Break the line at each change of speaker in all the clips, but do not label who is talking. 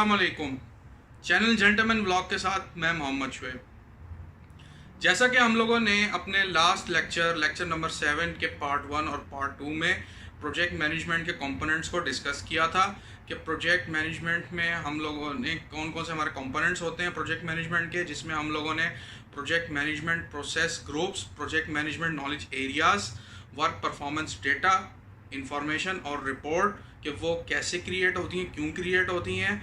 अस्सलाम वालेकुम। Channel gentleman vlog के साथ मैं मोहम्मद शुएब। जैसा कि हम लोगों ने अपने लास्ट लेक्चर नंबर 7 के पार्ट 1 और पार्ट 2 में प्रोजेक्ट मैनेजमेंट के कंपोनेंट्स को डिस्कस किया था कि प्रोजेक्ट मैनेजमेंट में हम लोगों ने कौन कौन से हमारे कंपोनेंट्स होते हैं प्रोजेक्ट मैनेजमेंट के, जिसमें हम लोगों ने project management process groups, project management knowledge areas, work performance data, information और रिपोर्ट कि वो कैसे क्रिएट होती हैं, क्यों क्रिएट होती हैं,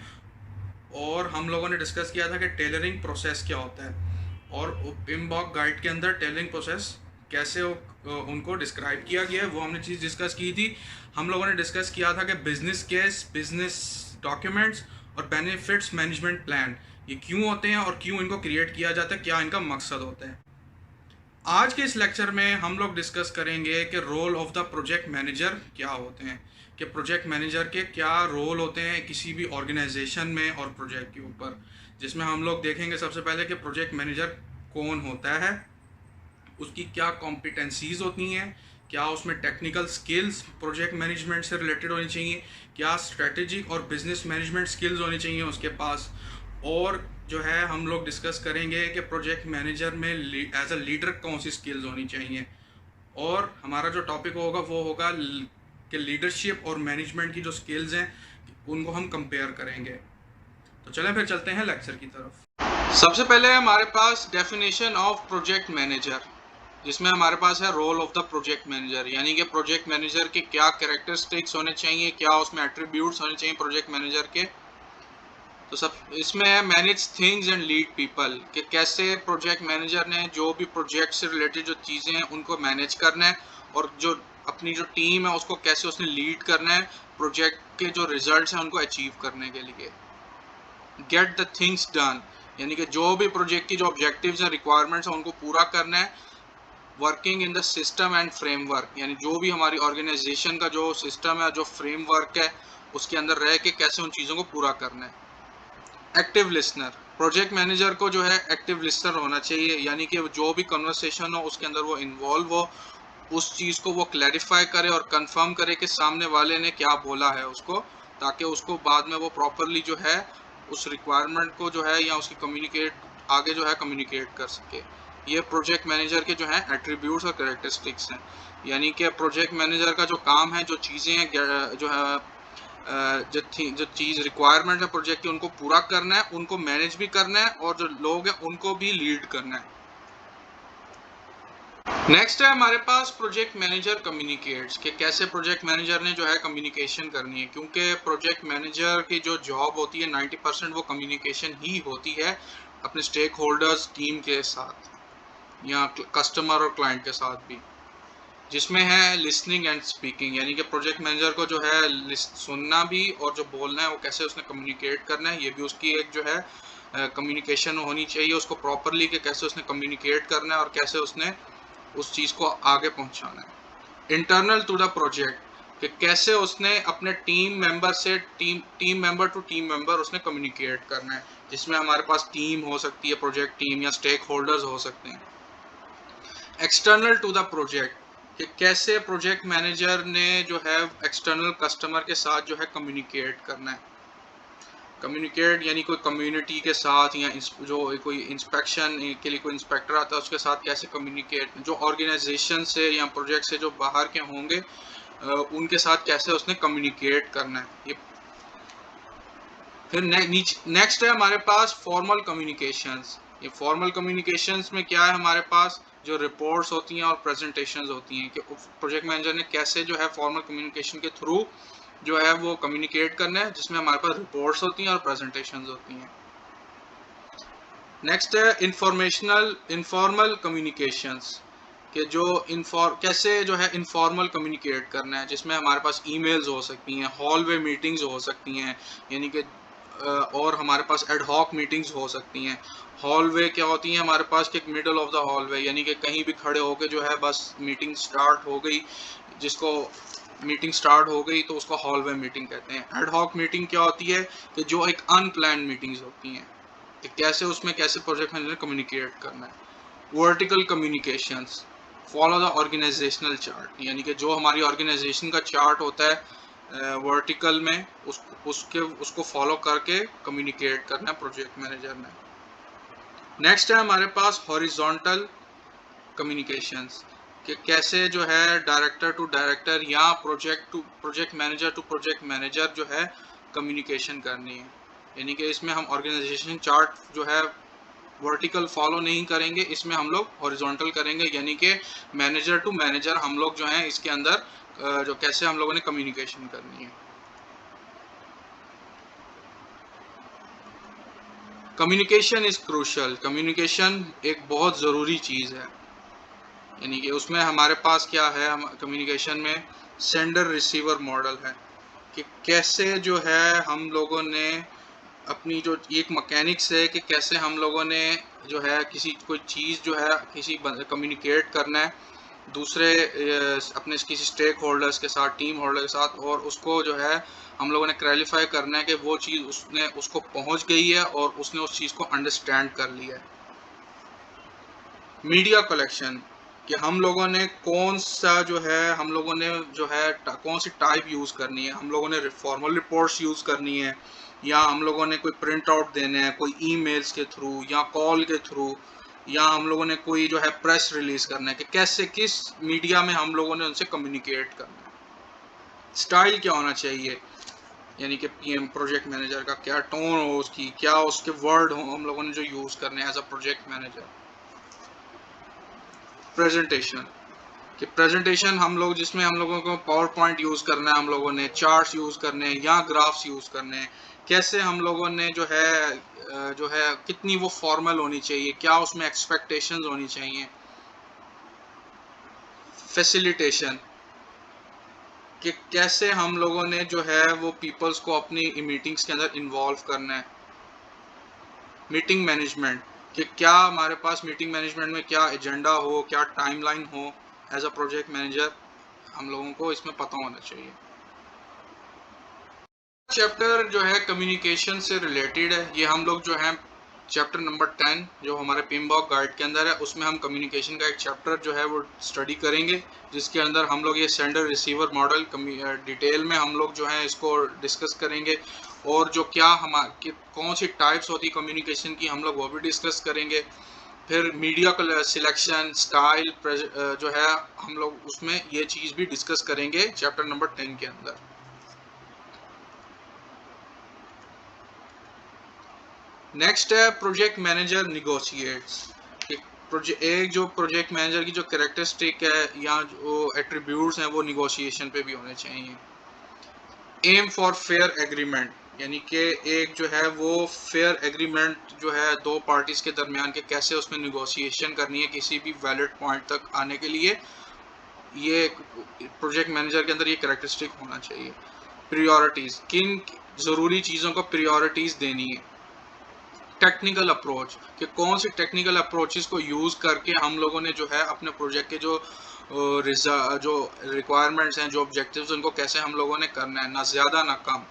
और हम लोगों ने डिस्कस किया था कि टेलरिंग प्रोसेस क्या होता है और पिमबॉक गाइड के अंदर टेलरिंग प्रोसेस कैसे उनको डिस्क्राइब किया गया है, वो हमने चीज़ डिस्कस की थी। हम लोगों ने डिस्कस किया था कि बिजनेस केस, बिजनेस डॉक्यूमेंट्स और बेनिफिट्स मैनेजमेंट प्लान ये क्यों होते हैं और क्यों इनको क्रिएट किया जाता है, क्या इनका मकसद होता है। आज के इस लेक्चर में हम लोग डिस्कस करेंगे कि role of the project manager क्या होते हैं, कि प्रोजेक्ट मैनेजर के क्या रोल होते हैं किसी भी ऑर्गेनाइजेशन में और प्रोजेक्ट के ऊपर, जिसमें हम लोग देखेंगे सबसे पहले कि प्रोजेक्ट मैनेजर कौन होता है, उसकी क्या कॉम्पिटेंसीज होती हैं, क्या उसमें टेक्निकल स्किल्स प्रोजेक्ट मैनेजमेंट से रिलेटेड होनी चाहिए, क्या स्ट्रेटेजिक और बिजनेस मैनेजमेंट स्किल्स होनी चाहिए उसके पास, और जो है हम लोग डिस्कस करेंगे कि प्रोजेक्ट मैनेजर में एज अ लीडर कौन सी स्किल्स होनी चाहिए। और हमारा जो टॉपिक होगा वो होगा कि लीडरशिप और मैनेजमेंट की जो स्किल्स हैं उनको हम कंपेयर करेंगे। तो चलें फिर चलते हैं लेक्चर की तरफ। सबसे पहले हमारे पास डेफिनेशन ऑफ प्रोजेक्ट मैनेजर, जिसमें हमारे पास है role of the project manager, यानी कि प्रोजेक्ट मैनेजर के क्या कैरेक्टरिस्टिक्स होने चाहिए, क्या उसमें एट्रीब्यूट्स होने चाहिए प्रोजेक्ट मैनेजर के। तो सब इसमें है manage things and lead people, कि कैसे प्रोजेक्ट मैनेजर ने जो भी प्रोजेक्ट से रिलेटेड जो चीज़ें हैं उनको मैनेज करना है, और जो अपनी जो टीम है उसको कैसे उसने लीड करना है प्रोजेक्ट के जो रिजल्ट्स हैं उनको अचीव करने के लिए। गेट द थिंग्स डन, यानी कि जो भी प्रोजेक्ट की जो ऑब्जेक्टिव्स हैं, रिक्वायरमेंट्स हैं, उनको पूरा करना है। Working in the system and framework, यानी जो भी हमारी ऑर्गेनाइजेशन का जो सिस्टम है, जो फ्रेमवर्क है, उसके अंदर रह के कैसे उन चीज़ों को पूरा करना है। एक्टिव लिसनर, प्रोजेक्ट मैनेजर को जो है एक्टिव लिसनर होना चाहिए, यानी कि जो भी कन्वर्सेशन हो उसके अंदर वो इन्वॉल्व हो, उस चीज़ को वो क्लैरिफाई करे और कंफर्म करे कि सामने वाले ने क्या बोला है उसको, ताकि उसको बाद में वो प्रॉपरली जो है उस रिक्वायरमेंट को जो है या उसकी आगे जो है कम्युनिकेट कर सके। ये प्रोजेक्ट मैनेजर के जो है एट्रीब्यूट्स और कैरेक्टरिस्टिक्स हैं, यानी कि प्रोजेक्ट मैनेजर का जो काम है, जो चीज़ें हैं जो है जो चीज़ रिक्वायरमेंट है प्रोजेक्ट की उनको पूरा करना है, उनको मैनेज भी करना है, और जो लोग हैं उनको भी लीड करना है। नेक्स्ट है हमारे पास प्रोजेक्ट मैनेजर कम्युनिकेट्स, कि कैसे प्रोजेक्ट मैनेजर ने जो है कम्युनिकेशन करनी है, क्योंकि प्रोजेक्ट मैनेजर की जो जॉब होती है 90% वो कम्युनिकेशन ही होती है अपने स्टेक होल्डर्स टीम के साथ या कस्टमर और क्लाइंट के साथ भी, जिसमें है लिसनिंग एंड स्पीकिंग, यानी कि प्रोजेक्ट मैनेजर को जो है सुनना भी और जो बोलना है वो कैसे उसने कम्युनिकेट करना है, ये भी उसकी एक जो है कम्युनिकेशन होनी चाहिए उसको प्रॉपरली, कि कैसे उसने कम्युनिकेट करना है और कैसे उसने उस चीज़ को आगे पहुंचाना है। इंटरनल टू द प्रोजेक्ट, कि कैसे उसने अपने टीम मेंबर से team member to team member उसने कम्युनिकेट करना है, जिसमें हमारे पास टीम हो सकती है, प्रोजेक्ट टीम या स्टेक होल्डर्स हो सकते हैं। एक्सटर्नल टू द प्रोजेक्ट, कि कैसे प्रोजेक्ट मैनेजर ने जो है एक्सटर्नल कस्टमर के साथ जो है कम्युनिकेट करना है। कम्युनिकेट यानी कोई कम्युनिटी के साथ या जो कोई इंस्पेक्शन के लिए कोई इंस्पेक्टर आता है उसके साथ कैसे कम्युनिकेट, जो ऑर्गेनाइजेशन से या प्रोजेक्ट से जो बाहर के होंगे उनके साथ कैसे उसने कम्युनिकेट करना है। ये फिर नेक्स्ट है हमारे पास फॉर्मल कम्युनिकेशंस। ये फॉर्मल कम्युनिकेशंस में क्या है, हमारे पास जो रिपोर्ट्स होती हैं और प्रेजेंटेशंस होती हैं, कि प्रोजेक्ट मैनेजर ने कैसे जो है फॉर्मल कम्युनिकेशन के थ्रू जो है वो कम्युनिकेट करना है, जिसमें हमारे पास रिपोर्ट्स होती हैं और प्रेजेंटेशंस होती हैं। नेक्स्ट है इनफॉर्मल कम्युनिकेशंस, कि जो कैसे जो है इनफॉर्मल कम्युनिकेट करना है, जिसमें हमारे पास ईमेल्स हो सकती हैं, हॉलवे मीटिंग्स हो सकती हैं, यानी कि और हमारे पास एड हॉक मीटिंग्स हो सकती हैं। हॉलवे क्या होती हैं हमारे पास, कि मिडल ऑफ द हॉलवे, यानी कि कहीं भी खड़े होके जो है बस मीटिंग स्टार्ट हो गई, जिसको मीटिंग स्टार्ट हो गई तो उसको हॉलवे मीटिंग कहते हैं। एड हॉक मीटिंग क्या होती है, कि जो एक अनप्लान्ड मीटिंग्स होती हैं, कि कैसे प्रोजेक्ट मैनेजर कम्युनिकेट करना है। Vertical communications, follow the organisational chart, यानी कि जो हमारी ऑर्गेनाइजेशन का चार्ट होता है वर्टिकल में उसको फॉलो करके कम्युनिकेट करना है प्रोजेक्ट मैनेजर ने। नेक्स्ट है हमारे पास हॉरिजॉन्टल कम्युनिकेशंस, कि कैसे जो है डायरेक्टर टू डायरेक्टर या project manager to project manager जो है कम्युनिकेशन करनी है। यानी कि इसमें हम ऑर्गेनाइजेशन चार्ट जो है वर्टिकल फॉलो नहीं करेंगे, इसमें हम लोग हॉरिजॉन्टल करेंगे, यानी कि मैनेजर टू मैनेजर हम लोग जो हैं इसके अंदर जो कैसे हम लोगों ने कम्युनिकेशन करनी है। कम्युनिकेशन इज क्रूशल, कम्युनिकेशन एक बहुत ज़रूरी चीज़ है। यानी कि उसमें हमारे पास क्या है, हम कम्युनिकेशन में सेंडर रिसीवर मॉडल है, कि कैसे जो है हम लोगों ने अपनी जो एक मैकेनिक्स है कि कैसे हम लोगों ने जो है किसी कोई चीज़ जो है किसी कम्युनिकेट करना है दूसरे अपने किसी स्टेक होल्डर्स के साथ, टीम होल्डर के साथ, और उसको जो है हम लोगों ने क्लैरिफाई करना है कि वो चीज़ उसने उसको पहुंच गई है और उसने उस चीज़ को अंडरस्टैंड कर लिया है। मीडिया कलेक्शन, कि हम लोगों ने कौन सा जो है हम लोगों ने जो है कौन सी टाइप यूज़ करनी है, हम लोगों ने फॉर्मल रिपोर्ट्स यूज़ करनी है या हम लोगों ने कोई प्रिंट आउट देने हैं कोई ईमेल्स के थ्रू या कॉल के थ्रू, या हम लोगों ने कोई जो है प्रेस रिलीज करना है, कि कैसे किस मीडिया में हम लोगों ने उनसे कम्युनिकेट करना है। स्टाइल क्या होना चाहिए, यानी कि पीएम प्रोजेक्ट मैनेजर का क्या टोन हो, उसकी क्या उसके वर्ड हो हम लोगों ने जो यूज़ करने हैं as a project manager. Presentation, कि प्रेजेंटेशन हम लोग जिसमें हम लोगों को पावर पॉइंट यूज़ करना है, हम लोगों ने चार्ट्स यूज़ करने हैं या ग्राफ्स यूज़ करने हैं, कैसे हम लोगों ने जो है कितनी वो फॉर्मल होनी चाहिए, क्या उसमें एक्सपेक्टेशंस होनी चाहिए। फैसिलिटेशन, कि कैसे हम लोगों ने जो है वो पीपल्स को अपनी मीटिंग्स के अंदर इन्वॉल्व करना है। मीटिंग मैनेजमेंट, कि क्या हमारे पास मीटिंग मैनेजमेंट में क्या एजेंडा हो, क्या टाइमलाइन हो, एज अ प्रोजेक्ट मैनेजर हम लोगों को इसमें पता होना चाहिए। चैप्टर जो है कम्युनिकेशन से रिलेटेड है, ये हम लोग जो है चैप्टर नंबर 10 जो हमारे पिमबॉक गाइड के अंदर है उसमें हम कम्युनिकेशन का एक चैप्टर जो है वो स्टडी करेंगे, जिसके अंदर हम लोग ये सेंडर रिसीवर मॉडल डिटेल में हम लोग जो है इसको डिस्कस करेंगे, और जो क्या हमारे कौन सी टाइप्स होती है कम्युनिकेशन की हम लोग वो भी डिस्कस करेंगे। फिर मीडिया सिलेक्शन स्टाइल जो है हम लोग उसमें ये चीज़ भी डिस्कस करेंगे चैप्टर नंबर 10 के अंदर। नेक्स्ट है प्रोजेक्ट मैनेजर निगोशिएट्स। एक जो प्रोजेक्ट मैनेजर की जो कैरेक्टरिस्टिक है या जो एट्रीब्यूट्स हैं वो निगोशिएशन पे भी होने चाहिए। एम फॉर फेयर एग्रीमेंट, यानी कि एक जो है वो फेयर एग्रीमेंट जो है दो पार्टीज के दरमियान के कैसे उसमें निगोशिएशन करनी है किसी भी वैलिड पॉइंट तक आने के लिए, ये प्रोजेक्ट मैनेजर के अंदर ये कैरेक्टरिस्टिक होना चाहिए। प्रियोरिटीज, किन ज़रूरी चीज़ों को प्रियोरिटीज देनी है। टेक्निकल अप्रोच, कि कौन सी टेक्निकल अप्रोचेस को यूज़ करके हम लोगों ने जो है अपने प्रोजेक्ट के जो रिक्वायरमेंट्स हैं जो ऑब्जेक्टिव्स उनको कैसे हम लोगों ने करना है, ना ज़्यादा ना कम।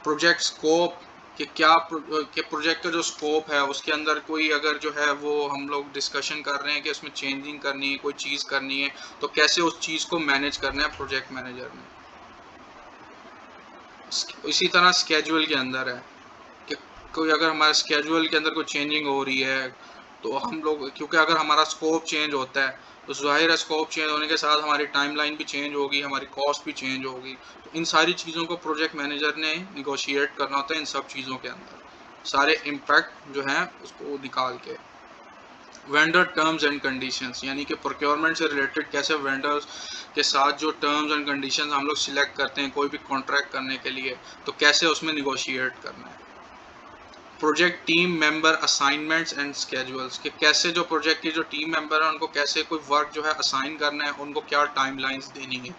प्रोजेक्ट स्कोप, कि क्या कि प्रोजेक्ट का जो स्कोप है उसके अंदर कोई अगर जो है वो हम लोग डिस्कशन कर रहे हैं कि उसमें चेंजिंग करनी है कोई चीज़ करनी है तो कैसे उस चीज़ को मैनेज करना है प्रोजेक्ट मैनेजर ने। इसी तरह स्केजुअल के अंदर है कि कोई अगर हमारे स्केजुअल के अंदर कोई चेंजिंग हो रही है तो हम लोग, क्योंकि अगर हमारा स्कोप चेंज होता है तो ज़ाहिर है स्कोप चेंज होने के साथ हमारी टाइमलाइन भी चेंज होगी, हमारी कॉस्ट भी चेंज होगी। तो इन सारी चीज़ों को प्रोजेक्ट मैनेजर ने निगोशिएट करना होता है इन सब चीज़ों के अंदर सारे इम्पैक्ट जो हैं उसको निकाल के। वेंडर टर्म्स एंड कंडीशंस, यानी कि प्रोक्योरमेंट से रिलेटेड कैसे वेंडर्स के साथ जो टर्म्स एंड कंडीशंस हम लोग सिलेक्ट करते हैं कोई भी कॉन्ट्रैक्ट करने के लिए तो कैसे उसमें निगोशिएट करना है। Project team member assignments and schedules, कि कैसे जो प्रोजेक्ट की जो टीम मेंबर है उनको कैसे कोई वर्क जो है असाइन करना है, उनको क्या टाइमलाइंस देनी है।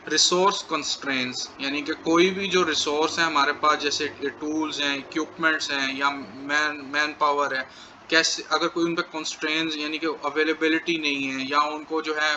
रिसोर्स कंस्ट्रेंट्स, यानी कि कोई भी जो रिसोर्स है हमारे पास जैसे टूल्स हैं इक्विपमेंट्स हैं या मैन पावर है, कैसे अगर कोई उन पर कंस्ट्रेंट्स यानी कि अवेलेबिलिटी नहीं है या उनको जो है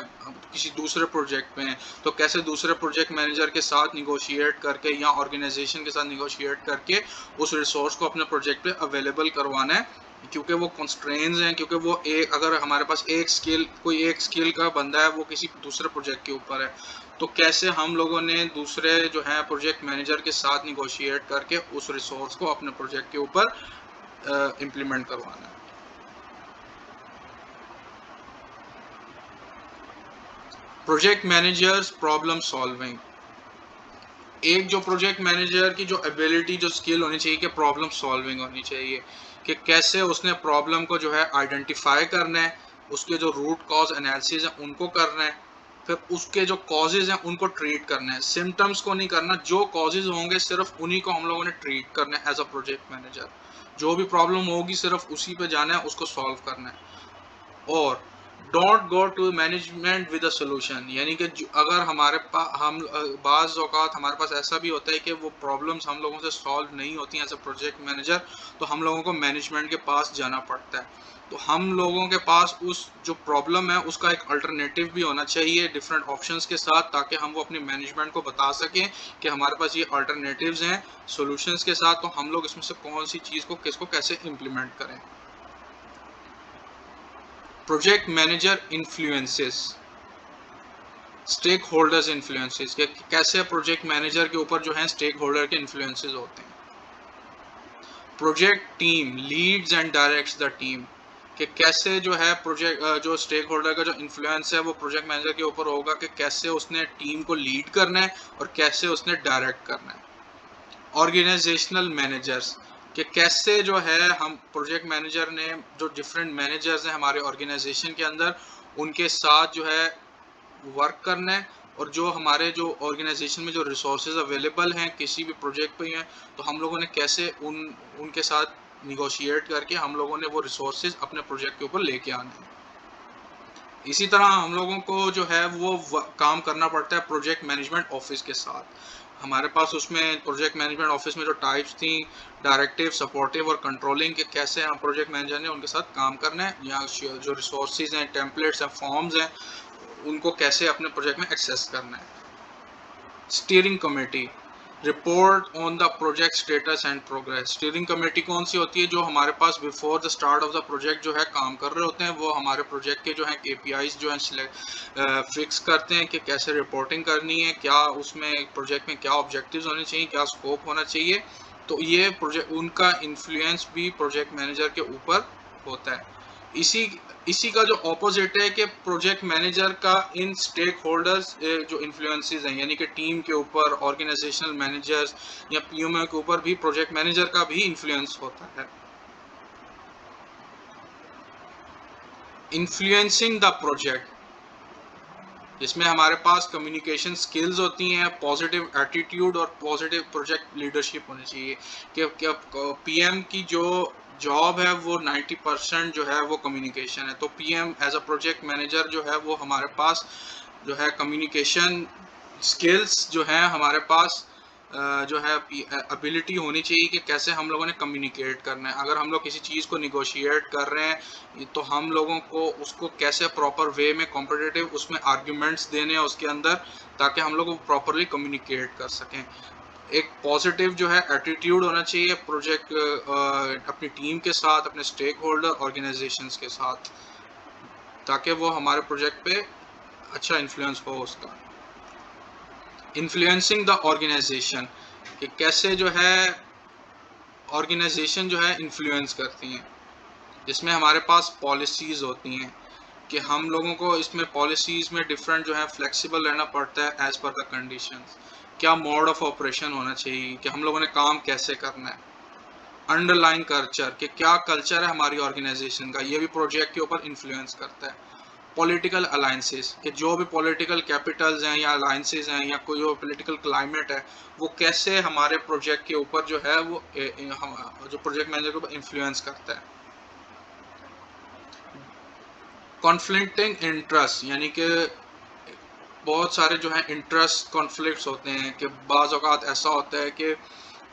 किसी दूसरे प्रोजेक्ट में है तो कैसे दूसरे प्रोजेक्ट मैनेजर के साथ निगोशिएट करके या ऑर्गेनाइजेशन के साथ निगोशिएट करके उस रिसोर्स को अपने प्रोजेक्ट पे अवेलेबल करवाना है, क्योंकि वो कंस्ट्रेंट्स हैं, क्योंकि वो एक अगर हमारे पास एक स्किल का बंदा है वो किसी दूसरे प्रोजेक्ट के ऊपर है तो कैसे हम लोगों ने दूसरे जो है प्रोजेक्ट मैनेजर के साथ निगोशिएट करके उस रिसोर्स को अपने प्रोजेक्ट के ऊपर इम्प्लीमेंट करवाना है। प्रोजेक्ट मैनेजर्स प्रॉब्लम सॉल्विंग, एक जो प्रोजेक्ट मैनेजर की जो एबिलिटी जो स्किल होनी चाहिए कि प्रॉब्लम सॉल्विंग होनी चाहिए, कि कैसे उसने प्रॉब्लम को जो है आइडेंटिफाई करना है, उसके जो रूट कॉज एनालिसिस है उनको करना है, फिर उसके जो कॉजेज हैं उनको ट्रीट करना है, सिम्टम्स को नहीं करना, जो कॉजेज होंगे सिर्फ उन्हीं को हम लोगों ने ट्रीट करना है एज अ प्रोजेक्ट मैनेजर। जो भी प्रॉब्लम होगी सिर्फ उसी पे जाना है, उसको सॉल्व करना है। और don't go to management with a solution, यानी कि अगर हमारे पास बाज़ औक़ात हमारे पास ऐसा भी होता है कि वो प्रॉब्लम्स हम लोगों से सॉल्व नहीं होती एज अ प्रोजेक्ट मैनेजर, तो हम लोगों को मैनेजमेंट के पास जाना पड़ता है। तो हम लोगों के पास उस जो प्रॉब्लम है उसका एक अल्टरनेटिव भी होना चाहिए डिफरेंट ऑप्शंस के साथ, ताकि हम वो अपनी मैनेजमेंट को बता सकें कि हमारे पास ये अल्टरनेटिव्स हैं सॉल्यूशंस के साथ, तो हम लोग इसमें से कौन सी चीज़ को किसको कैसे इम्प्लीमेंट करें। Project manager influences stakeholders influences, कि कैसे प्रोजेक्ट मैनेजर के ऊपर जो है स्टेक होल्डर के इन्फ्लुएंसेस होते हैं। Project team leads and directs the team, कि कैसे जो है प्रोजेक्ट जो स्टेक होल्डर का जो इन्फ्लुएंस है वो प्रोजेक्ट मैनेजर के ऊपर होगा, कि कैसे उसने टीम को लीड करना है और कैसे उसने डायरेक्ट करना है। ऑर्गेनाइजेशनल मैनेजर्स, कि कैसे जो है हम प्रोजेक्ट मैनेजर ने जो डिफरेंट मैनेजर्स हैं हमारे ऑर्गेनाइजेशन के अंदर उनके साथ जो है वर्क करना है, और जो हमारे जो ऑर्गेनाइजेशन में जो रिसोर्सेज अवेलेबल हैं किसी भी प्रोजेक्ट पे हैं, तो हम लोगों ने कैसे उनके साथ निगोशिएट करके हम लोगों ने वो रिसोर्सेज अपने प्रोजेक्ट के ऊपर लेके आने हैं। इसी तरह हम लोगों को जो है वो काम करना पड़ता है प्रोजेक्ट मैनेजमेंट ऑफिस के साथ। हमारे पास उसमें प्रोजेक्ट मैनेजमेंट ऑफिस में जो टाइप्स थी, डायरेक्टिव, सपोर्टिव और कंट्रोलिंग, के कैसे हम प्रोजेक्ट मैनेजर ने उनके साथ काम करना है, या जो रिसोर्सेज हैं, टेम्पलेट्स हैं, फॉर्म्स हैं, उनको कैसे अपने प्रोजेक्ट में एक्सेस करना है। Steering committee report on the project status and progress, steering committee कौन सी होती है, जो हमारे पास before the start of the project जो है काम कर रहे होते हैं, वो हमारे प्रोजेक्ट के जो है KPIs जो है फिक्स करते हैं कि कैसे रिपोर्टिंग करनी है, क्या उसमें प्रोजेक्ट में क्या ऑब्जेक्टिव्स होने चाहिए, क्या स्कोप होना चाहिए। तो ये प्रोजेक्ट उनका इन्फ्लुएंस भी प्रोजेक्ट मैनेजर के ऊपर होता है। इसी इसी का जो ऑपोजिट है कि प्रोजेक्ट मैनेजर का इन स्टेक होल्डर्स जो इन्फ्लुएंसेस हैं, यानी कि टीम के ऊपर, ऑर्गेनाइजेशनल मैनेजर्स या PMO के ऊपर भी प्रोजेक्ट मैनेजर का भी इन्फ्लुएंस होता है। इन्फ्लुएंसिंग द प्रोजेक्ट, जिसमें हमारे पास कम्युनिकेशन स्किल्स होती हैं, पॉजिटिव एटीट्यूड और पॉजिटिव प्रोजेक्ट लीडरशिप होनी चाहिए। कि PM की जो जॉब है वो 90% जो है वो कम्युनिकेशन है, तो PM as a project manager जो है वो हमारे पास जो है कम्युनिकेशन स्किल्स जो है हमारे पास जो है एबिलिटी होनी चाहिए कि कैसे हम लोगों ने कम्युनिकेट करना है। अगर हम लोग किसी चीज़ को निगोशिएट कर रहे हैं तो हम लोगों को उसको कैसे प्रॉपर वे में कॉम्पिटिटिव उसमें आर्ग्यूमेंट्स देने हैं उसके अंदर, ताकि हम लोग प्रॉपरली कम्युनिकेट कर सकें। एक पॉजिटिव जो है एटीट्यूड होना चाहिए प्रोजेक्ट अपनी टीम के साथ, अपने स्टेक होल्डर ऑर्गेनाइजेशंस के साथ, ताकि वो हमारे प्रोजेक्ट पे अच्छा इन्फ्लुएंस हो उसका। इन्फ्लुएंसिंग द ऑर्गेनाइजेशन, कि कैसे जो है ऑर्गेनाइजेशन जो है इन्फ्लुएंस करती हैं, जिसमें हमारे पास पॉलिसीज़ होती हैं कि हम लोगों को इसमें पॉलिसीज़ में डिफरेंट जो है फ्लेक्सिबल रहना पड़ता है एज़ पर द कंडीशंस। क्या मोड ऑफ ऑपरेशन होना चाहिए, कि हम लोगों ने काम कैसे करना है। अंडरलाइन कल्चर, कि क्या कल्चर है हमारी ऑर्गेनाइजेशन का, ये भी प्रोजेक्ट के ऊपर इन्फ्लुएंस करता है। पॉलिटिकल अलायंसेस, कि जो भी पॉलिटिकल कैपिटल्स हैं या अलायंसेस हैं या कोई जो पॉलिटिकल क्लाइमेट है वो कैसे हमारे प्रोजेक्ट के ऊपर जो है वो जो प्रोजेक्ट मैनेजर के ऊपर इन्फ्लुएंस करता है। कॉन्फ्लिक्टिंग इंटरेस्ट, यानी कि बहुत सारे जो है इंटरेस्ट कॉन्फ्लिक्ट्स होते हैं, कि बाज़ औक़ात ऐसा होता है कि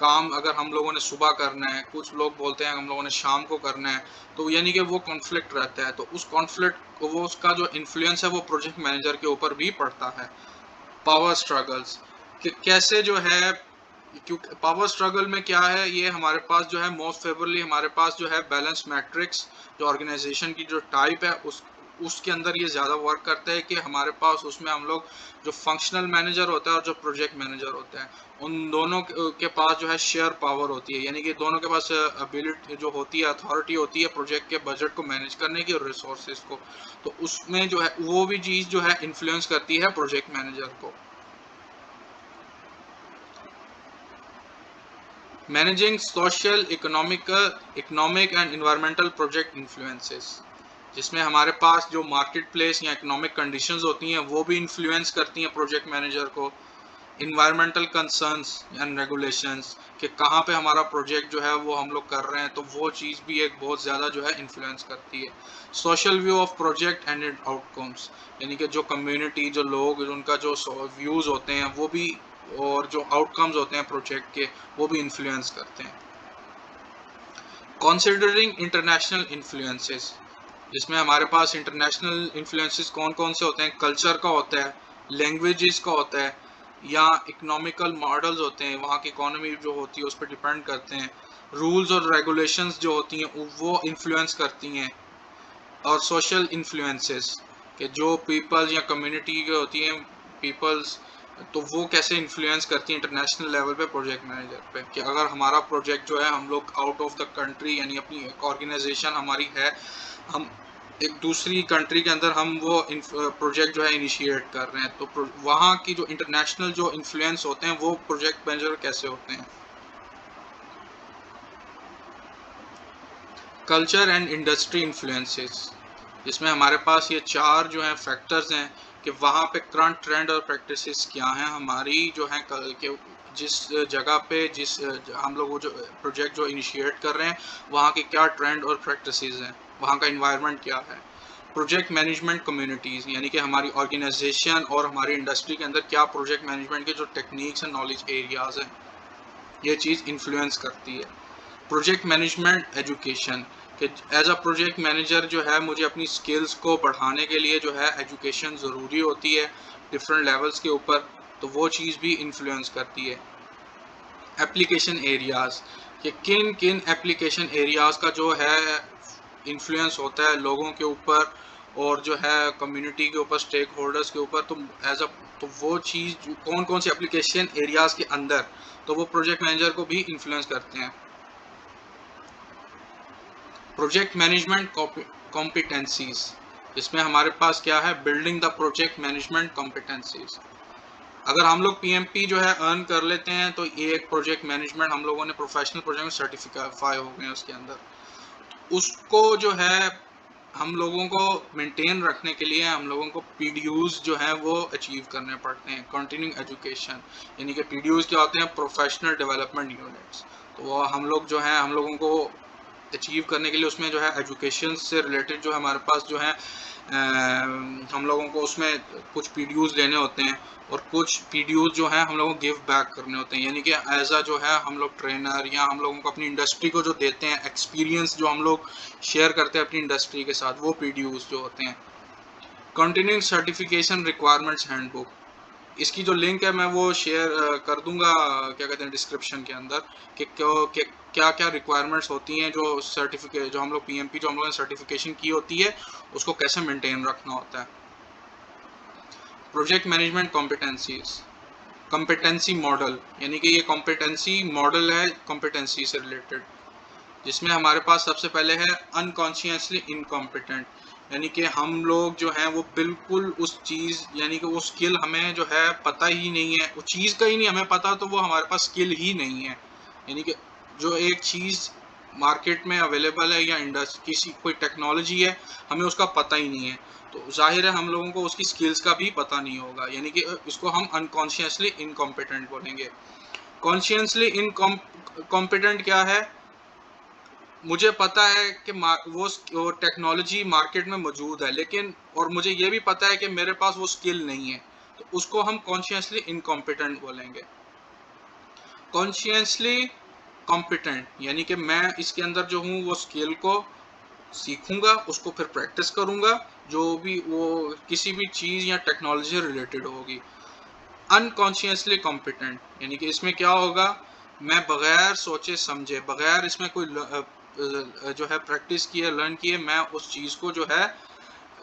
काम अगर हम लोगों ने सुबह करना है, कुछ लोग बोलते हैं हम लोगों ने शाम को करना है, तो यानी कि वो कॉन्फ्लिक्ट रहता है, तो उस कॉन्फ्लिक्ट को वो उसका जो इन्फ्लुएंस है वो प्रोजेक्ट मैनेजर के ऊपर भी पड़ता है। पावर स्ट्रगल्स, कि कैसे जो है, क्योंकि पावर स्ट्रगल में क्या है, ये हमारे पास जो है मोस्ट फेवरली हमारे पास जो है बैलेंस मैट्रिक्स, जो ऑर्गेनाइजेशन की जो टाइप है उसके अंदर ये ज़्यादा वर्क करता है कि हमारे पास उसमें हम लोग जो फंक्शनल मैनेजर होता है और जो प्रोजेक्ट मैनेजर होते हैं, उन दोनों के पास जो है शेयर पावर होती है, यानी कि दोनों के पास एबिलिटी जो होती है, अथॉरिटी होती है प्रोजेक्ट के बजट को मैनेज करने की और रिसोर्सेज को। तो उसमें जो है वो भी चीज़ जो है इन्फ्लुएंस करती है प्रोजेक्ट मैनेजर को। Managing social economic and environmental project influences, जिसमें हमारे पास जो मार्केट प्लेस या इकोनॉमिक कंडीशंस होती हैं वो भी इन्फ्लुएंस करती हैं प्रोजेक्ट मैनेजर को। इन्वायरमेंटल कंसर्न्स एंड रेगुलेशंस कि कहाँ पे हमारा प्रोजेक्ट जो है वो हम लोग कर रहे हैं, तो वो चीज़ भी एक बहुत ज़्यादा जो है इन्फ्लुएंस करती है। Social view of project and it outcomes, यानी कि जो कम्युनिटी, जो लोग, उनका जो व्यूज़ होते हैं वो भी, और जो आउटकम्स होते हैं प्रोजेक्ट के, वो भी इन्फ्लुएंस करते हैं। कंसिडरिंग इंटरनेशनल इन्फ्लुएंसेस, जिसमें हमारे पास इंटरनेशनल इन्फ्लुएंसेस कौन कौन से होते हैं, कल्चर का होता है, लैंग्वेजेस का होता है, या इकोनॉमिकल मॉडल्स होते हैं, वहाँ की इकोनॉमी जो होती है उस पर डिपेंड करते हैं, रूल्स और रेगुलेशंस जो होती हैं वो इन्फ्लुएंस करती हैं, और सोशल इन्फ्लुएंसेस कि जो पीपल्स या कम्युनिटी जो होती हैं, पीपल्स, तो वो कैसे इन्फ्लुएंस करती है इंटरनेशनल लेवल पे प्रोजेक्ट मैनेजर पे, कि अगर हमारा प्रोजेक्ट जो है हम लोग आउट ऑफ द कंट्री, यानी अपनी एक ऑर्गेनाइजेशन हमारी है, हम एक दूसरी कंट्री के अंदर हम वो प्रोजेक्ट जो है इनिशिएट कर रहे हैं, तो वहाँ की जो इंटरनेशनल जो इन्फ्लुएंस होते हैं वो प्रोजेक्ट मैनेजर कैसे होते हैं। कल्चर एंड इंडस्ट्री इन्फ्लुएंसेस, जिसमें हमारे पास ये चार जो हैं फैक्टर्स हैं कि वहाँ पे करंट ट्रेंड और प्रैक्टिसेस क्या हैं हमारी जो हैं, के जिस जगह पे जिस हम लोग वो जो प्रोजेक्ट जो इनिशिएट कर रहे हैं वहाँ के क्या ट्रेंड और प्रैक्टिसेस हैं, वहाँ का इन्वायरमेंट क्या है। प्रोजेक्ट मैनेजमेंट कम्युनिटीज़, यानी कि हमारी ऑर्गेनाइजेशन और हमारी इंडस्ट्री के अंदर क्या प्रोजेक्ट मैनेजमेंट के जो टेक्निक्स एंड नॉलेज एरियाज़ हैं, ये चीज़ इन्फ्लुएंस करती है। प्रोजेक्ट मैनेजमेंट एजुकेशन, कि एज अ प्रोजेक्ट मैनेजर जो है मुझे अपनी स्किल्स को बढ़ाने के लिए जो है एजुकेशन ज़रूरी होती है डिफरेंट लेवल्स के ऊपर, तो वो चीज़ भी इन्फ्लुएंस करती है। एप्लीकेशन एरियाज़, कि किन किन एप्लीकेशन एरियाज़ का जो है इन्फ्लुएंस होता है लोगों के ऊपर और जो है कम्युनिटी के ऊपर, स्टेक होल्डर्स के ऊपर, तो एज अ, तो वो चीज़ कौन कौन सी एप्लीकेशन एरियाज़ के अंदर, तो वो प्रोजेक्ट मैनेजर को भी इन्फ्लुएंस करते हैं। प्रोजेक्ट मैनेजमेंट कॉम्पिटेंसीज, इसमें हमारे पास क्या है, building the project management competencies. अगर हम लोग पीएमपी जो है अर्न कर लेते हैं तो ये एक प्रोजेक्ट मैनेजमेंट हम लोगों ने प्रोफेशनल प्रोजेक्ट में सर्टिफाई हो गए हैं उसके अंदर। उसको जो है हम लोगों को मेंटेन रखने के लिए हम लोगों को पीडीयूज जो हैं वो अचीव करने पड़ते हैं, कंटिन्यूइंग एजुकेशन, यानी कि पीडीयूज क्या होते हैं, प्रोफेशनल डेवलपमेंट यूनिट्स। तो वो हम लोग जो हैं हम लोगों को अचीव करने के लिए उसमें जो है एजुकेशन से रिलेटेड जो हमारे पास जो है हम लोगों को उसमें कुछ पीडीयूज लेने होते हैं, और कुछ पीडीयूज जो हैं हम लोगों को गिव बैक करने होते हैं, यानी कि एज अ जो है हम लोग ट्रेनर या हम लोगों को अपनी इंडस्ट्री को जो देते हैं एक्सपीरियंस जो हम लोग शेयर करते हैं अपनी इंडस्ट्री के साथ, वो पीडीयूज जो होते हैं। कंटिन्यूइंग सर्टिफिकेशन रिक्वायरमेंट्स हैंडबुक, इसकी जो लिंक है मैं वो शेयर कर दूंगा, क्या कहते हैं, डिस्क्रिप्शन के अंदर, कि क्या क्या रिक्वायरमेंट्स होती हैं जो सर्टिफिकेट जो हम लोग पीएमपी जो हम लोगों ने सर्टिफिकेशन की होती है उसको कैसे मेंटेन रखना होता है। Project management competencies, competency model, यानी कि ये कॉम्पिटेंसी मॉडल है कॉम्पिटेंसी से रिलेटेड, जिसमें हमारे पास सबसे पहले है अनकॉन्शियसली इनकॉम्पिटेंट, यानी कि हम लोग जो हैं वो बिल्कुल उस चीज़, यानी कि वो स्किल हमें जो है पता ही नहीं है, उस चीज़ का ही नहीं हमें पता, तो वो हमारे पास स्किल ही नहीं है। यानी कि जो एक चीज़ मार्केट में अवेलेबल है या इंडस्ट्री किसी कोई टेक्नोलॉजी है, हमें उसका पता ही नहीं है, तो जाहिर है हम लोगों को उसकी स्किल्स का भी पता नहीं होगा, यानी कि इसको हम अनकॉन्शियसली इनकॉम्पिटेंट बोलेंगे। कॉन्शियसली इनकॉम्पिटेंट क्या है, मुझे पता है कि वो टेक्नोलॉजी मार्केट में मौजूद है, लेकिन और मुझे ये भी पता है कि मेरे पास वो स्किल नहीं है, तो उसको हम कॉन्शियसली इनकॉम्पिटेंट बोलेंगे। कॉन्शियसली कॉम्पिटेंट, यानी कि मैं इसके अंदर जो हूँ वो स्किल को सीखूंगा, उसको फिर प्रैक्टिस करूंगा, जो भी वो किसी भी चीज़ या टेक्नोलॉजी रिलेटेड होगी। अनकॉन्शियसली कॉम्पिटेंट, यानी कि इसमें क्या होगा, मैं बगैर सोचे समझे, बगैर इसमें कोई जो है प्रैक्टिस किए, लर्न किए, मैं उस चीज़ को जो है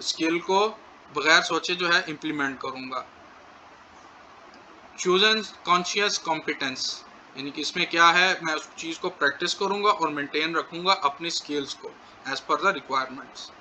स्किल को बगैर सोचे जो है इम्प्लीमेंट करूँगा। चूज एन कॉन्शियस कॉम्पिटेंस, यानी कि इसमें क्या है, मैं उस चीज़ को प्रैक्टिस करूँगा और मेंटेन रखूँगा अपनी स्किल्स को एज पर द रिक्वायरमेंट्स।